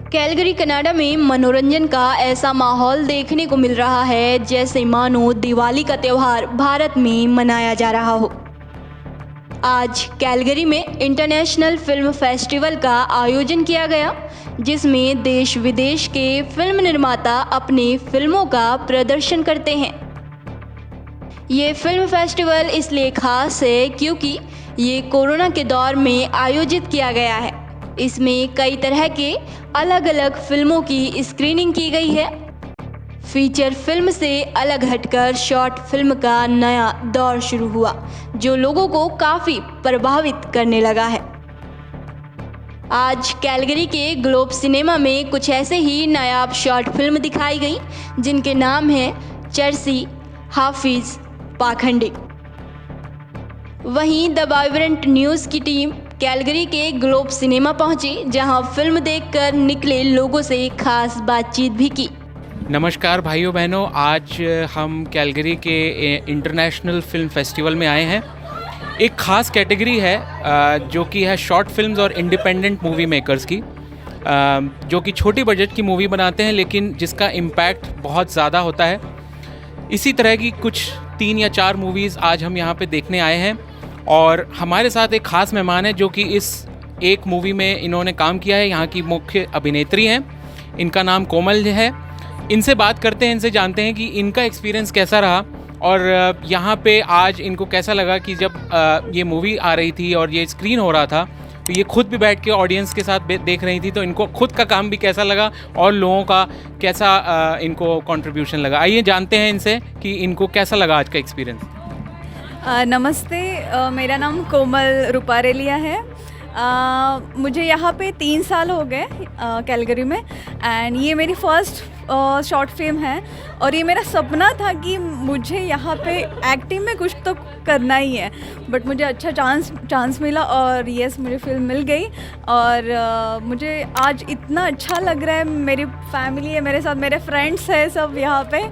Calgary Canada में मनोरंजन का ऐसा माहौल देखने को मिल रहा है जैसे मानो दिवाली का त्यौहार भारत में मनाया जा रहा हो। आज कैलगरी में इंटरनेशनल फिल्म फेस्टिवल का आयोजन किया गया, जिसमें देश विदेश के फिल्म निर्माता अपनी फिल्मों का प्रदर्शन करते हैं। ये फिल्म फेस्टिवल इसलिए खास है क्योंकि ये कोरोना के दौर में आयोजित किया गया है। इसमें कई तरह के अलग अलग फिल्मों की स्क्रीनिंग की गई है। फीचर फिल्म से अलग हटकर शॉर्ट फिल्म का नया दौर शुरू हुआ, जो लोगों को काफ़ी प्रभावित करने लगा है। आज कैलगरी के ग्लोब सिनेमा में कुछ ऐसे ही नायाब शॉर्ट फिल्म दिखाई गई, जिनके नाम हैं चर्सी, हाफिज, पाखंडी। वहीं द वाइब्रेंट न्यूज़ की टीम कैलगरी के ग्लोब सिनेमा पहुंची, जहां फिल्म देखकर निकले लोगों से खास बातचीत भी की। नमस्कार भाइयों बहनों, आज हम कैलगरी के इंटरनेशनल फिल्म फेस्टिवल में आए हैं। एक ख़ास कैटेगरी है जो कि है शॉर्ट फिल्म्स और इंडिपेंडेंट मूवी मेकर्स की, जो कि छोटी बजट की मूवी बनाते हैं लेकिन जिसका इम्पैक्ट बहुत ज़्यादा होता है। इसी तरह की कुछ 3 या 4 मूवीज़ आज हम यहाँ पे देखने आए हैं और हमारे साथ एक ख़ास मेहमान है जो कि इस एक मूवी में इन्होंने काम किया है। यहाँ की मुख्य अभिनेत्री हैं, इनका नाम कोमल है। इनसे बात करते हैं, इनसे जानते हैं कि इनका एक्सपीरियंस कैसा रहा और यहाँ पे आज इनको कैसा लगा कि जब ये मूवी आ रही थी और ये स्क्रीन हो रहा था तो ये खुद भी बैठ के ऑडियंस के साथ देख रही थी, तो इनको खुद का काम भी कैसा लगा और लोगों का कैसा इनको कंट्रीब्यूशन लगा। आइए जानते हैं इनसे कि इनको कैसा लगा आज का एक्सपीरियंस। नमस्ते, मेरा नाम कोमल रुपारेलिया है। मुझे यहाँ पे 3 साल हो गए कैलगरी में, एंड ये मेरी फर्स्ट शॉर्ट फिल्म है और ये मेरा सपना था कि मुझे यहाँ पे एक्टिंग में कुछ तो करना ही है, बट मुझे अच्छा चांस मिला और यस, मुझे फिल्म मिल गई और मुझे आज इतना अच्छा लग रहा है। मेरी फैमिली है मेरे साथ, मेरे फ्रेंड्स हैं सब यहाँ पे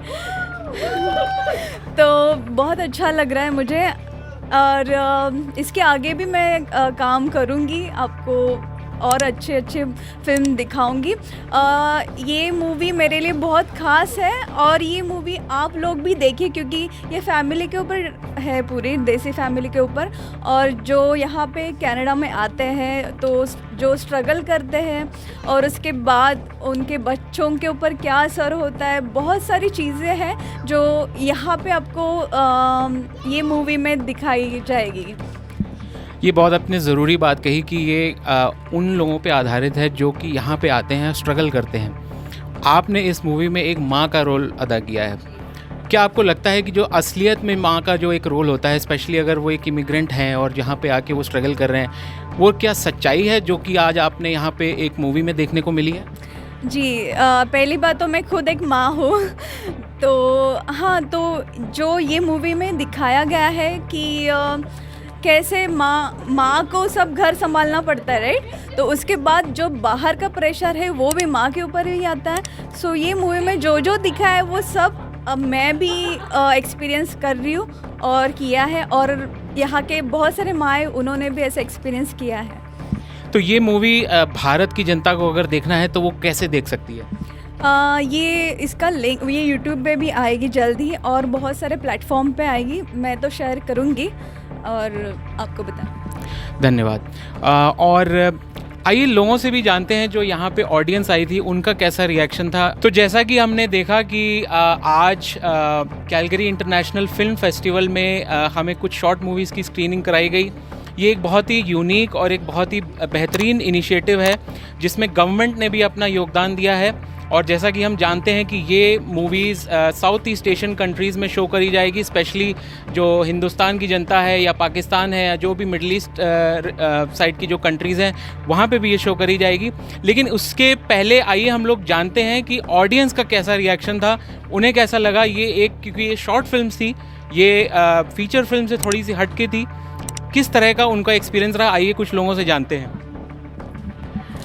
तो बहुत अच्छा लग रहा है मुझे और इसके आगे भी मैं काम करूँगी, आपको और अच्छे फिल्म दिखाऊंगी। ये मूवी मेरे लिए बहुत ख़ास है और ये मूवी आप लोग भी देखिए क्योंकि ये फैमिली के ऊपर है, पूरी देसी फैमिली के ऊपर, और जो यहाँ पे कनाडा में आते हैं तो जो स्ट्रगल करते हैं और उसके बाद उनके बच्चों के ऊपर क्या असर होता है, बहुत सारी चीज़ें हैं जो यहाँ पे आपको ये मूवी में दिखाई जाएगी। ये बहुत अपने ज़रूरी बात कही कि ये उन लोगों पे आधारित है जो कि यहाँ पे आते हैं, स्ट्रगल करते हैं। आपने इस मूवी में एक माँ का रोल अदा किया है। क्या आपको लगता है कि जो असलियत में माँ का जो एक रोल होता है, स्पेशली अगर वो एक इमिग्रेंट हैं और यहाँ पे आके वो स्ट्रगल कर रहे हैं, वो क्या सच्चाई है जो कि आज आपने यहाँ पे एक मूवी में देखने को मिली है? जी, पहली बात तो मैं खुद एक माँ हूँ तो हाँ, तो जो ये मूवी में दिखाया गया है कि कैसे माँ को सब घर संभालना पड़ता है, राइट? तो उसके बाद जो बाहर का प्रेशर है वो भी माँ के ऊपर ही आता है। सो ये मूवी में जो दिखा है वो सब मैं भी एक्सपीरियंस कर रही हूँ और किया है, और यहाँ के बहुत सारे माएँ उन्होंने भी ऐसा एक्सपीरियंस किया है। तो ये मूवी भारत की जनता को अगर देखना है तो वो कैसे देख सकती है? ये इसका लिंक ये यूट्यूब पे भी आएगी जल्द ही और बहुत सारे प्लेटफॉर्म पे आएगी, मैं तो शेयर करूँगी और आपको बताएं। धन्यवाद। और आइए लोगों से भी जानते हैं जो यहाँ पे ऑडियंस आई थी उनका कैसा रिएक्शन था। तो जैसा कि हमने देखा कि आज कैलगरी इंटरनेशनल फिल्म फेस्टिवल में हमें कुछ शॉर्ट मूवीज़ की स्क्रीनिंग कराई गई। ये एक बहुत ही यूनिक और एक बहुत ही बेहतरीन इनिशिएटिव है जिसमें गवर्नमेंट ने भी अपना योगदान दिया है। और जैसा कि हम जानते हैं कि ये movies south east Asian countries में शो करी जाएगी, स्पेशली जो हिंदुस्तान की जनता है या पाकिस्तान है या जो भी मिडल ईस्ट साइड की जो कंट्रीज़ हैं वहाँ पे भी ये शो करी जाएगी। लेकिन उसके पहले आइए हम लोग जानते हैं कि ऑडियंस का कैसा रिएक्शन था, उन्हें कैसा लगा ये एक, क्योंकि ये शॉर्ट फिल्म थी, ये फीचर फिल्म से थोड़ी सी हटके थी, किस तरह का उनका एक्सपीरियंस रहा, आइए कुछ लोगों से जानते हैं।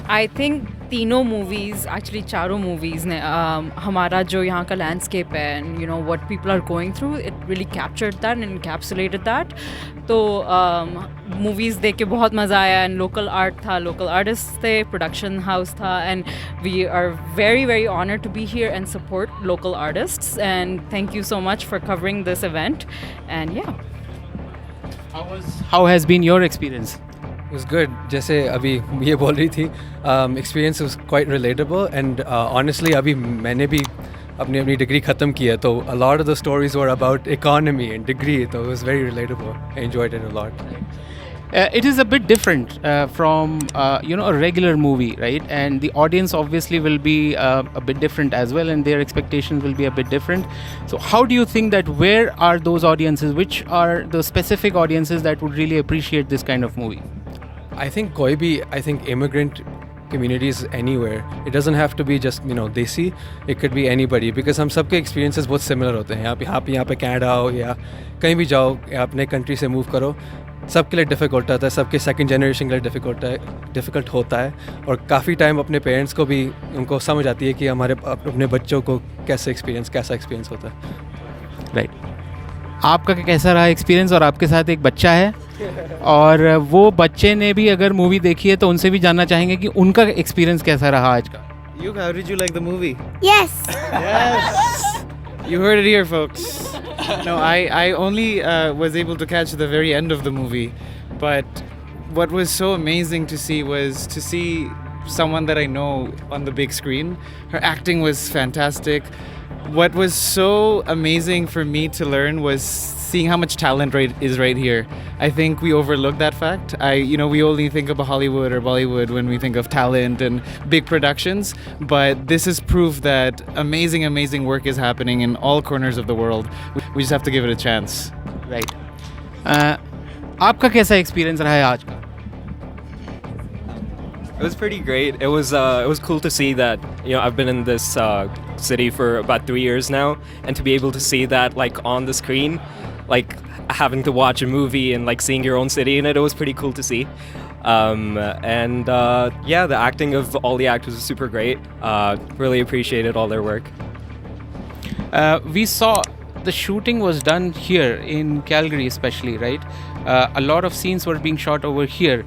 आई थिंक तीनों मूवीज़ एक्चुअली चारों मूवीज़ ने हमारा जो यहाँ का लैंडस्केप है and you know what people are going through it really captured that and encapsulated that. तो मूवीज़ देख के बहुत मज़ा आया एंड लोकल आर्ट था, लोकल आर्टिस्ट थे, प्रोडक्शन हाउस था and we are very very honoured to be here and support local artists and thank you so much for covering this event and या. How has been your experience? It was good. जैसे अभी ये बोल रही थी, experience was quite relatable and honestly अभी मैंने भी अपनी डिग्री ख़त्म की है, तो a lot of the stories were about economy and degree, so it was very relatable. I enjoyed it a lot. It is a bit different from a regular movie, right? And the audience obviously will be a bit different as well, and their expectations will be a bit different. So how do you think that where are those audiences? Which are the specific audiences that would really appreciate this kind of movie? I think कोई भी, I think immigrant communities anywhere. It doesn't have to be just desi. It could be anybody because हम सबके experiences बहुत similar होते हैं. आप यहाँ पे कैनेडा हो या कहीं भी जाओ या अपने country से move करो, सबके लिए डिफ़िकल्ट होता है, सबके सेकंड जनरेशन के लिए डिफ़िकल्ट होता है और काफ़ी टाइम अपने पेरेंट्स को भी उनको समझ आती है कि हमारे अपने बच्चों को कैसा एक्सपीरियंस होता है. राइट. आपका कैसा रहा एक्सपीरियंस? और आपके साथ एक बच्चा है और वो बच्चे ने भी अगर मूवी देखी है तो उनसे भी जानना चाहेंगे कि उनका एक्सपीरियंस कैसा रहा आज का. How did you like the movie? Yes. Yes. You heard it here, folks. No, I only was able to catch the very end of the movie, but what was so amazing to see was to see someone that I know on the big screen. Her acting was fantastic. What was so amazing for me to learn was seeing how much talent is right here. I think we overlook that fact. We only think of Hollywood or Bollywood when we think of talent and big productions, but this is proof that amazing work is happening in all corners of the world. We just have to give it a chance. Right. आपका कैसा experience रहा है आज का? It was pretty great. It was cool to see that I've been in this city for about 3 years now, and to be able to see that like on the screen, like having to watch a movie and like seeing your own city in it, it was pretty cool to see. The acting of all the actors was super great. Really appreciated all their work. We saw the shooting was done here in Calgary especially, right? A lot of scenes were being shot over here.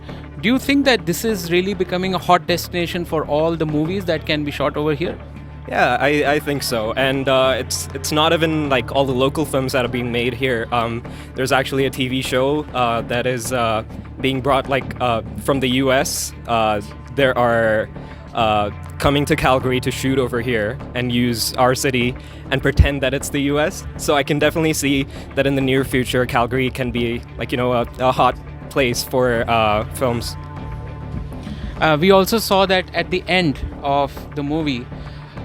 Do you think that this is really becoming a hot destination for all the movies that can be shot over here? Yeah, I think so, and it's not even like all the local films that are being made here. There's actually a TV show that is being brought from the US. There are coming to Calgary to shoot over here and use our city and pretend that it's the US. So I can definitely see that in the near future, Calgary can be a hot place for films. We also saw that at the end of the movie,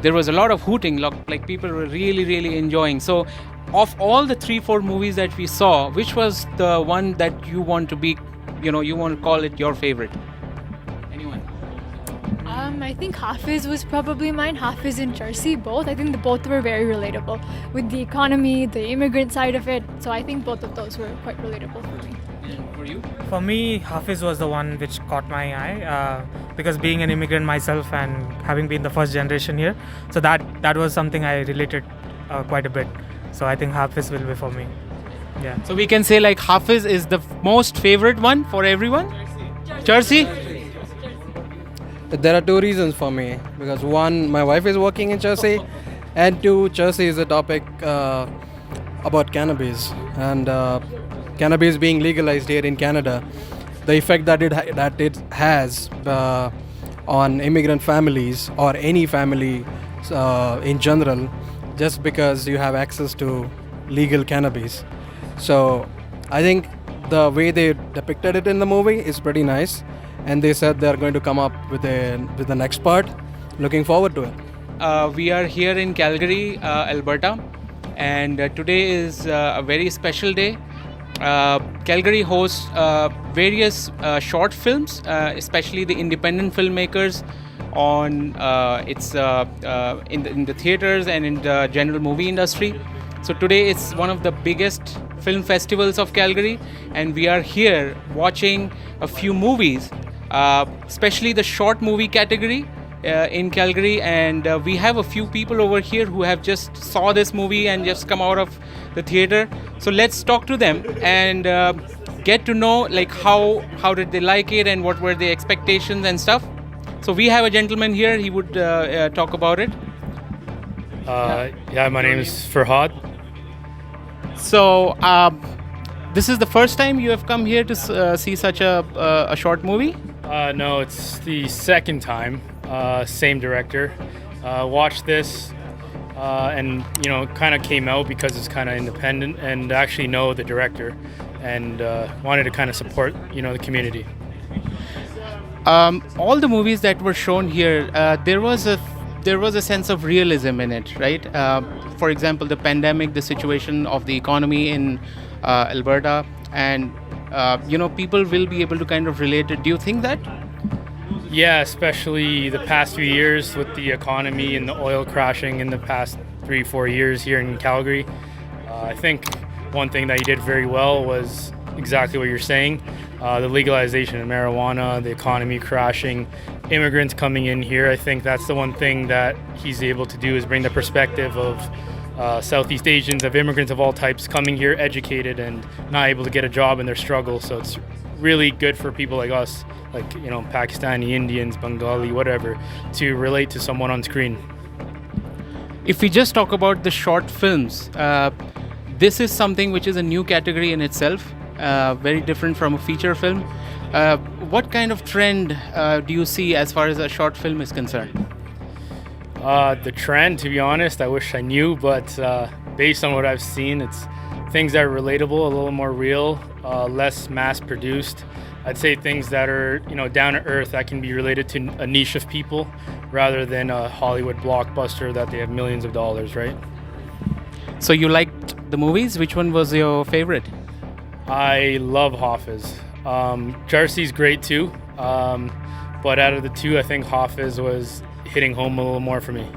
there was a lot of hooting, like people were really enjoying. So of all the 3-4 movies that we saw, which was the one that you want to be, you want to call it your favorite? Anyone? I think Hafiz was probably mine. Hafiz and Jersey, both. I think both were very relatable with the economy, the immigrant side of it. So I think both of those were quite relatable for me. For you? For me, Hafiz was the one which caught my eye because being an immigrant myself and having been the first generation here, so that was something I related quite a bit. So I think Hafiz will be for me. Yeah. So we can say like Hafiz is the most favorite one for everyone? Jersey? There are 2 reasons for me, because one, my wife is working in Jersey, and 2, Jersey is a topic about cannabis, and cannabis being legalized here in Canada, the effect that it has on immigrant families or any family in general, just because you have access to legal cannabis. So I think the way they depicted it in the movie is pretty nice, and they said they're going to come up with the next part. Looking forward to it. We are here in Calgary, Alberta, and today is a very special day. Calgary hosts various short films, especially the independent filmmakers on in the theaters and in the general movie industry. So today it's one of the biggest film festivals of Calgary, and we are here watching a few movies, especially the short movie category. in Calgary, and we have a few people over here who have just saw this movie and just come out of the theater. So let's talk to them and get to know like how did they like it and what were the expectations and stuff. So we have a gentleman here. He would talk about it. Yeah, my name is Farhad. So this is the first time you have come here to see such a short movie? No, it's the second time. Same director. Watched this and kind of came out because it's kind of independent and actually know the director and wanted to kind of support the community. All the movies that were shown here, there was a sense of realism in it, right? For example, the pandemic, the situation of the economy in Alberta, and people will be able to kind of relate it. Do you think that? Yeah, especially the past few years with the economy and the oil crashing in the past 3-4 years here in Calgary. I think one thing that he did very well was exactly what you're saying. The legalization of marijuana, the economy crashing, immigrants coming in here. I think that's the one thing that he's able to do is bring the perspective of Southeast Asians, of immigrants of all types coming here educated and not able to get a job in their struggle. So it's really good for people like us, like Pakistani, Indians, Bengali, whatever, to relate to someone on screen. If we just talk about the short films, this is something which is a new category in itself, very different from a feature film. What kind of trend do you see as far as a short film is concerned? The trend, to be honest, I wish I knew, but based on what I've seen, it's things that are relatable, a little more real, less mass-produced. I'd say things that are, down to earth, that can be related to a niche of people rather than a Hollywood blockbuster that they have millions of dollars, right? So you liked the movies? Which one was your favorite? I love Hafiz. Jarsi's great too, but out of the two, I think Hafiz was hitting home a little more for me.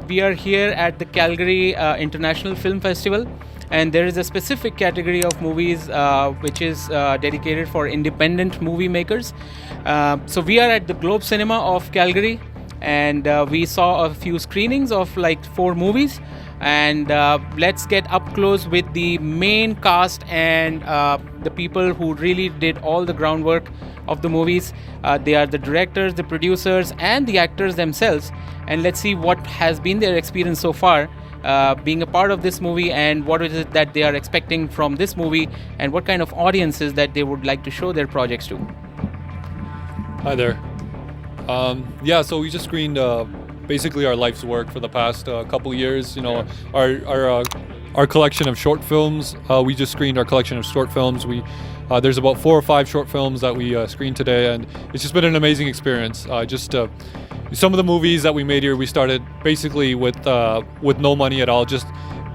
We are here at the Calgary International Film Festival, and there is a specific category of movies which is dedicated for independent movie makers. So we are at the Globe Cinema of Calgary, and we saw a few screenings of like 4 movies, and let's get up close with the main cast and the people who really did all the groundwork of the movies. They are the directors, the producers, and the actors themselves, and let's see what has been their experience so far being a part of this movie, and what is it that they are expecting from this movie, and what kind of audiences that they would like to show their projects to. Hi there. Yeah, so we just screened basically our life's work for the past couple years. Our collection of short films. We just screened our collection of short films. There's about 4 or 5 short films that we screened today, and it's just been an amazing experience. Some of the movies that we made here, we started basically with no money at all, just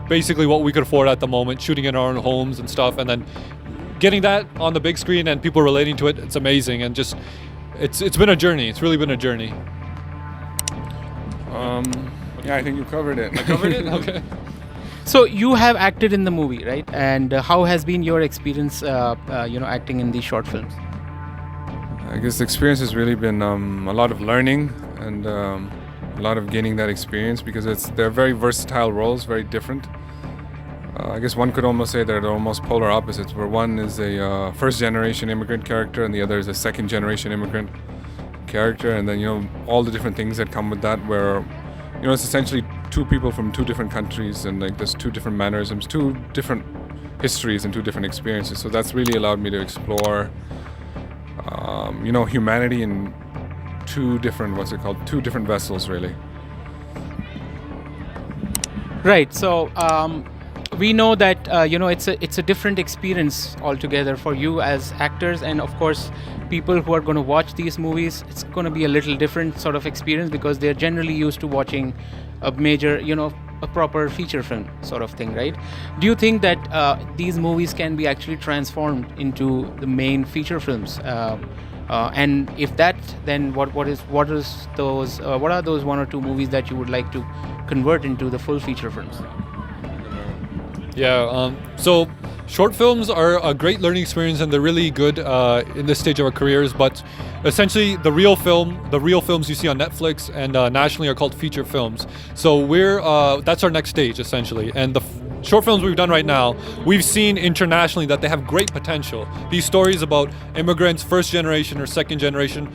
basically what we could afford at the moment, shooting in our own homes and stuff, and then getting that on the big screen and people relating to it. It's amazing, and just it's been a journey. It's really been a journey. Yeah, I think you covered it. I covered it? Okay. So you have acted in the movie, right? And how has been your experience, acting in these short films? I guess the experience has really been a lot of learning and a lot of gaining that experience, because they're very versatile roles, very different. I guess one could almost say they're almost polar opposites, where one is a first-generation immigrant character and the other is a second-generation immigrant character, and then all the different things that come with that, where it's essentially 2 people from 2 different countries, and like there's 2 different mannerisms, 2 different histories and 2 different experiences. So that's really allowed me to explore humanity in 2 different vessels, really. Right. So we know that it's a different experience altogether for you as actors, and of course people who are going to watch these movies, it's going to be a little different sort of experience, because they're generally used to watching a major, a proper feature film sort of thing, right? Do you think that these movies can be actually transformed into the main feature films? And if that, then what are those 1 or 2 movies that you would like to convert into the full feature films? Yeah, so short films are a great learning experience, and they're really good in this stage of our careers, but essentially the real films you see on Netflix and nationally are called feature films. So that's our next stage essentially. And the short films we've done right now, we've seen internationally that they have great potential. These stories about immigrants, first generation or second generation,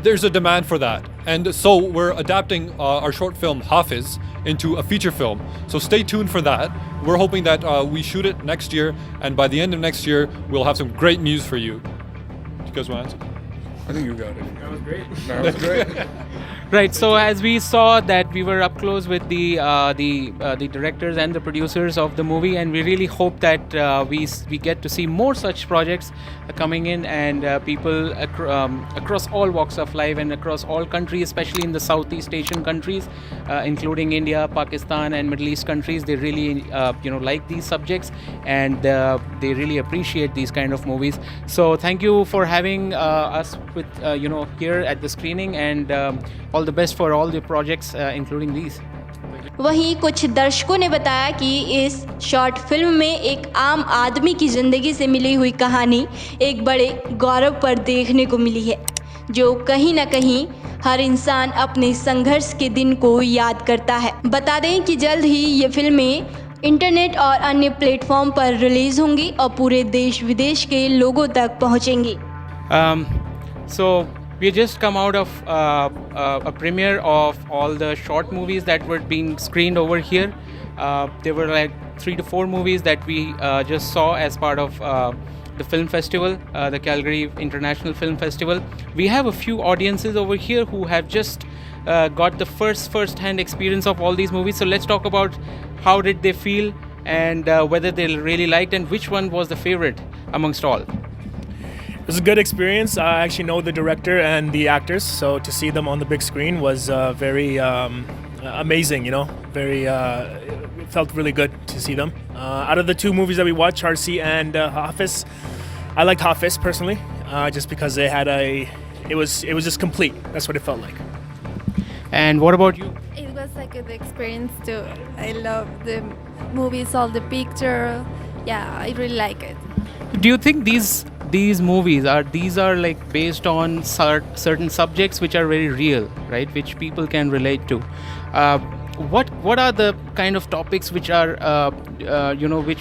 there's a demand for that. And so we're adapting our short film Hafiz into a feature film. So stay tuned for that. We're hoping that we shoot it next year, and by the end of next year, we'll have some great news for you. Do you guys want to answer? I think you got it. That was great. That was great. Right. So as we saw that we were up close with the directors and the producers of the movie, and we really hope that we get to see more such projects coming in, and people across all walks of life and across all countries, especially in the Southeast Asian countries, including India, Pakistan, and Middle East countries, they really like these subjects, and they really appreciate these kind of movies. So thank you for having us with here at the screening, and all the best for all the projects including these. वहीं कुछ दर्शकों ने बताया कि इस short film में एक आम आदमी की ज़िंदगी से मिली हुई कहानी एक बड़े गौरव पर देखने को मिली है, जो कहीं ना कहीं हर इंसान अपने संघर्ष के दिन को याद करता है। बता दें कि जल्द ही ये फिल्में इंटरनेट और अन्य प्लेटफॉर्म पर रिलीज़ होंगी और पूरे देश विदेश के लोगों तक पहुंचेंगी। So we just come out of a premiere of all the short movies that were being screened over here. There were like 3 to 4 movies that we just saw as part of the film festival, the Calgary International Film Festival. We have a few audiences over here who have just got the first-hand experience of all these movies. So let's talk about how did they feel, and whether they really liked, and which one was the favorite amongst all. It was a good experience. I actually know the director and the actors, so to see them on the big screen was very amazing, very, it felt really good to see them. Out of the 2 movies that we watched, Charsi and Hafiz, I liked Hafiz personally, just because it was just complete. That's what it felt like. And what about you? It was a good experience too. I love the movies, all the picture. Yeah, I really like it. Do you think these movies are like based on certain subjects which are very real, right? Which people can relate to. What are the kind of topics which are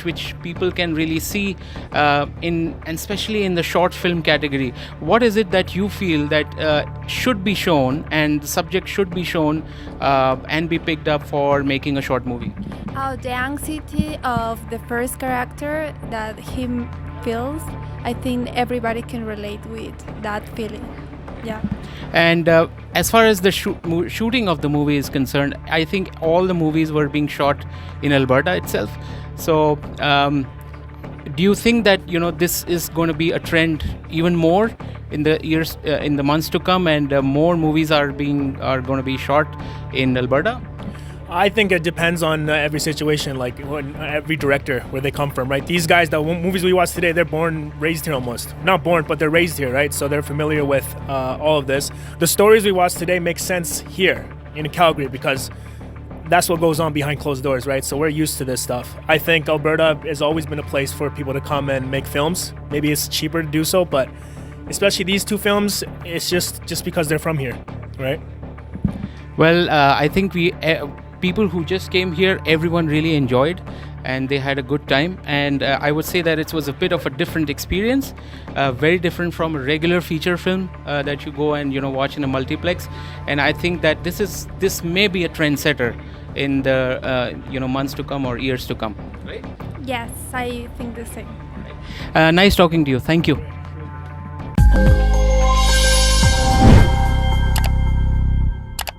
which people can really see and especially in the short film category? What is it that you feel that should be shown, and the subject should be shown and be picked up for making a short movie? The anxiety of the first character that him feels, I think everybody can relate with that feeling. Yeah. And as far as the shooting of the movie is concerned, I think all the movies were being shot in Alberta itself. So do you think that this is going to be a trend even more in the years in the months to come, and more movies are going to be shot in Alberta? I think it depends on every situation, like every director, where they come from, right? These guys, the movies we watch today, they're born, raised here almost. Not born, but they're raised here, right? So they're familiar with all of this. The stories we watch today make sense here in Calgary because that's what goes on behind closed doors, right? So we're used to this stuff. I think Alberta has always been a place for people to come and make films. Maybe it's cheaper to do so, but especially these 2 films, it's just because they're from here, right? Well, I think people who just came here, everyone really enjoyed, and they had a good time. And I would say that it was a bit of a different experience, very different from a regular feature film that you go and watch in a multiplex. And I think that this may be a trendsetter in the months to come or years to come. Right? Yes, I think the same. Nice talking to you. Thank you.